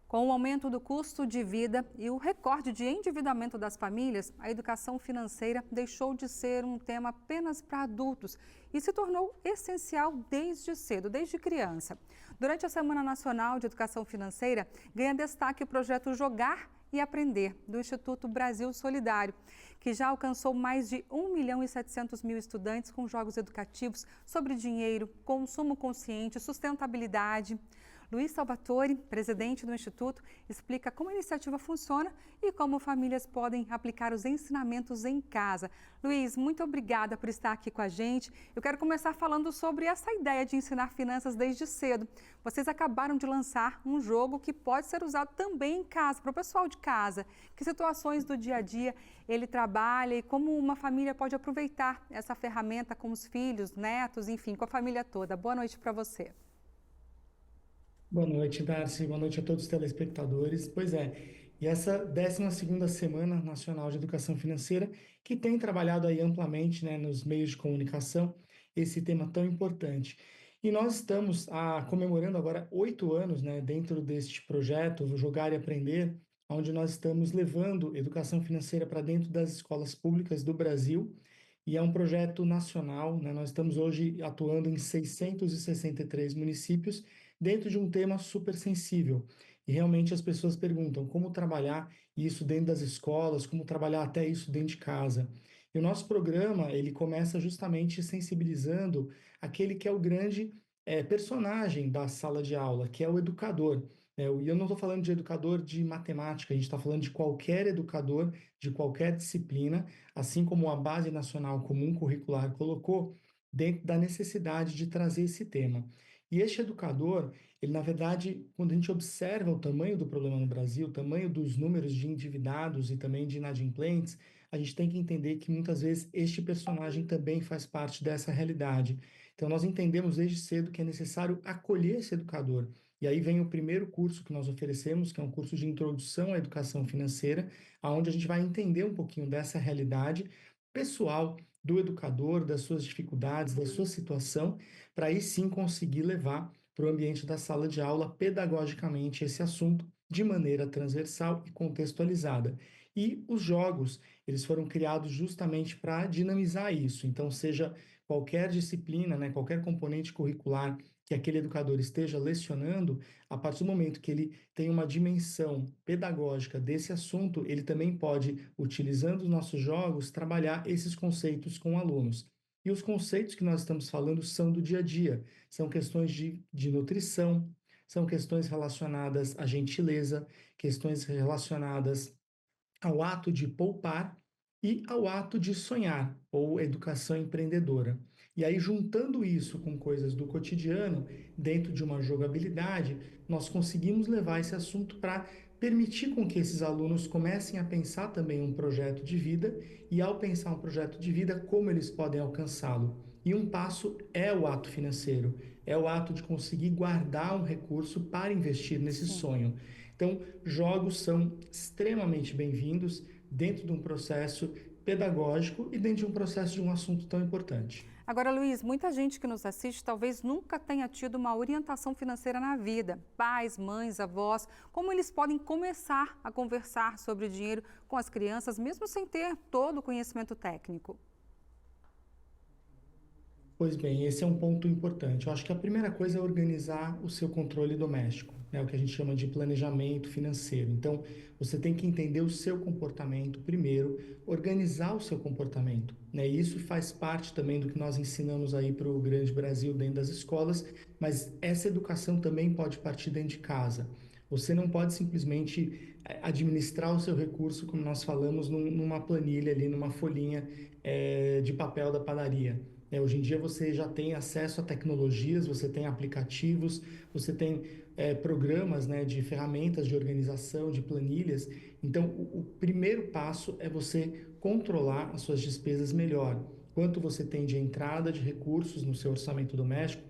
Com o aumento do custo de vida e o recorde de endividamento das famílias, a educação financeira deixou de ser um tema apenas para adultos e se tornou essencial desde cedo, desde criança. Durante a Semana Nacional de Educação Financeira, ganha destaque o projeto Jogar e Aprender, do Instituto Brasil Solidário, que já alcançou mais de 1.700.000 estudantes com jogos educativos sobre dinheiro, consumo consciente, sustentabilidade. Luiz Salvatore, presidente do Instituto, explica como a iniciativa funciona e como famílias podem aplicar os ensinamentos em casa. Luiz, muito obrigada por estar aqui com a gente. Eu quero começar falando sobre essa ideia de ensinar finanças desde cedo. Vocês acabaram de lançar um jogo que pode ser usado também em casa, para o pessoal de casa. Que situações do dia a dia ele trabalha e como uma família pode aproveitar essa ferramenta com os filhos, netos, enfim, com a família toda. Boa noite para você. Boa noite, Darcy. Boa noite a todos os telespectadores. Pois é, e essa 12ª Semana Nacional de Educação Financeira, que tem trabalhado aí amplamente, né, nos meios de comunicação, esse tema tão importante. E nós estamos comemorando agora 8 anos, né, dentro deste projeto, o Jogar e Aprender, onde nós estamos levando educação financeira para dentro das escolas públicas do Brasil. E é um projeto nacional, né? Nós estamos hoje atuando em 663 municípios, dentro de um tema super sensível. E realmente as pessoas perguntam como trabalhar isso dentro das escolas, como trabalhar até isso dentro de casa. E o nosso programa, ele começa justamente sensibilizando aquele que é o grande personagem da sala de aula, que é o educador. E eu não estou falando de educador de matemática, a gente está falando de qualquer educador, de qualquer disciplina, assim como a Base Nacional Comum Curricular colocou, dentro da necessidade de trazer esse tema. E este educador, ele na verdade, quando a gente observa o tamanho do problema no Brasil, o tamanho dos números de endividados e também de inadimplentes, a gente tem que entender que muitas vezes este personagem também faz parte dessa realidade. Então nós entendemos desde cedo que é necessário acolher esse educador. E aí vem o primeiro curso que nós oferecemos, que é um curso de introdução à educação financeira, onde a gente vai entender um pouquinho dessa realidade pessoal do educador, das suas dificuldades, da sua situação, para aí sim conseguir levar para o ambiente da sala de aula pedagogicamente esse assunto de maneira transversal e contextualizada. E os jogos, eles foram criados justamente para dinamizar isso. Então, seja qualquer disciplina, né, qualquer componente curricular que aquele educador esteja lecionando, a partir do momento que ele tem uma dimensão pedagógica desse assunto, ele também pode, utilizando os nossos jogos, trabalhar esses conceitos com alunos. E os conceitos que nós estamos falando são do dia a dia, são questões de nutrição, são questões relacionadas à gentileza, questões relacionadas ao ato de poupar e ao ato de sonhar, ou educação empreendedora. E aí, juntando isso com coisas do cotidiano, dentro de uma jogabilidade, nós conseguimos levar esse assunto para permitir com que esses alunos comecem a pensar também um projeto de vida e, ao pensar um projeto de vida, como eles podem alcançá-lo. E um passo é o ato financeiro, é o ato de conseguir guardar um recurso para investir nesse Sim. sonho. Então, jogos são extremamente bem-vindos dentro de um processo pedagógico e dentro de um processo de um assunto tão importante. Agora, Luiz, muita gente que nos assiste talvez nunca tenha tido uma orientação financeira na vida. Pais, mães, avós, como eles podem começar a conversar sobre dinheiro com as crianças, mesmo sem ter todo o conhecimento técnico? Pois bem, esse é um ponto importante. Eu acho que a primeira coisa é organizar o seu controle doméstico, né? O que a gente chama de planejamento financeiro. Então, você tem que entender o seu comportamento primeiro, organizar o seu comportamento, né? E isso faz parte também do que nós ensinamos aí para o grande Brasil dentro das escolas, mas essa educação também pode partir dentro de casa. Você não pode simplesmente administrar o seu recurso, como nós falamos, numa planilha ali, numa folhinha de papel da padaria. Hoje em dia você já tem acesso a tecnologias, você tem aplicativos, você tem programas, né, de ferramentas de organização, de planilhas. Então, o primeiro passo é você controlar as suas despesas melhor. Quanto você tem de entrada de recursos no seu orçamento doméstico,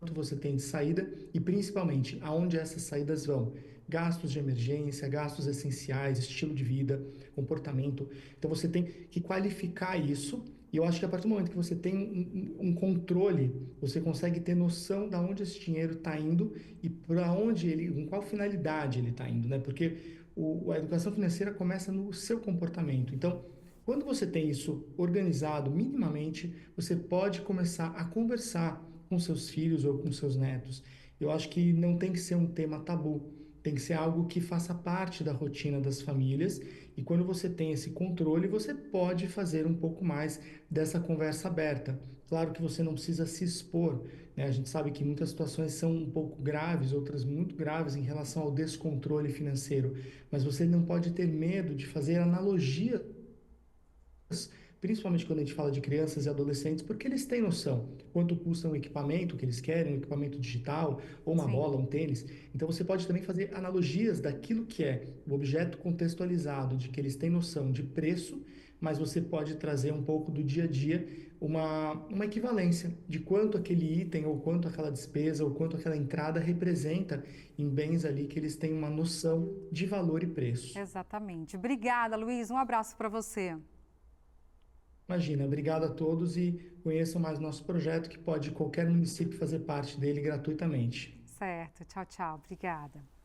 quanto você tem de saída e, principalmente, aonde essas saídas vão. Gastos de emergência, gastos essenciais, estilo de vida, comportamento. Então, você tem que qualificar isso E eu acho que a partir do momento que você tem um controle, você consegue ter noção da onde esse dinheiro está indo e para onde ele, com qual finalidade ele está indo, né? Porque a educação financeira começa no seu comportamento. Então, quando você tem isso organizado minimamente, você pode começar a conversar com seus filhos ou com seus netos. Eu acho que não tem que ser um tema tabu, tem que ser algo que faça parte da rotina das famílias. E quando você tem esse controle, você pode fazer um pouco mais dessa conversa aberta. Claro que você não precisa se expor, né? A gente sabe que muitas situações são um pouco graves, outras muito graves em relação ao descontrole financeiro, mas você não pode ter medo de fazer analogias, principalmente quando a gente fala de crianças e adolescentes, porque eles têm noção quanto custa um equipamento que eles querem, um equipamento digital, ou uma Sim. bola, um tênis. Então você pode também fazer analogias daquilo que é o objeto contextualizado, de que eles têm noção de preço, mas você pode trazer um pouco do dia a dia uma equivalência de quanto aquele item, ou quanto aquela despesa, ou quanto aquela entrada representa em bens ali que eles têm uma noção de valor e preço. Exatamente. Obrigada, Luiz. Um abraço para você. Imagina, obrigado a todos e conheçam mais nosso projeto, que pode qualquer município fazer parte dele gratuitamente. Certo. Tchau, tchau. Obrigada.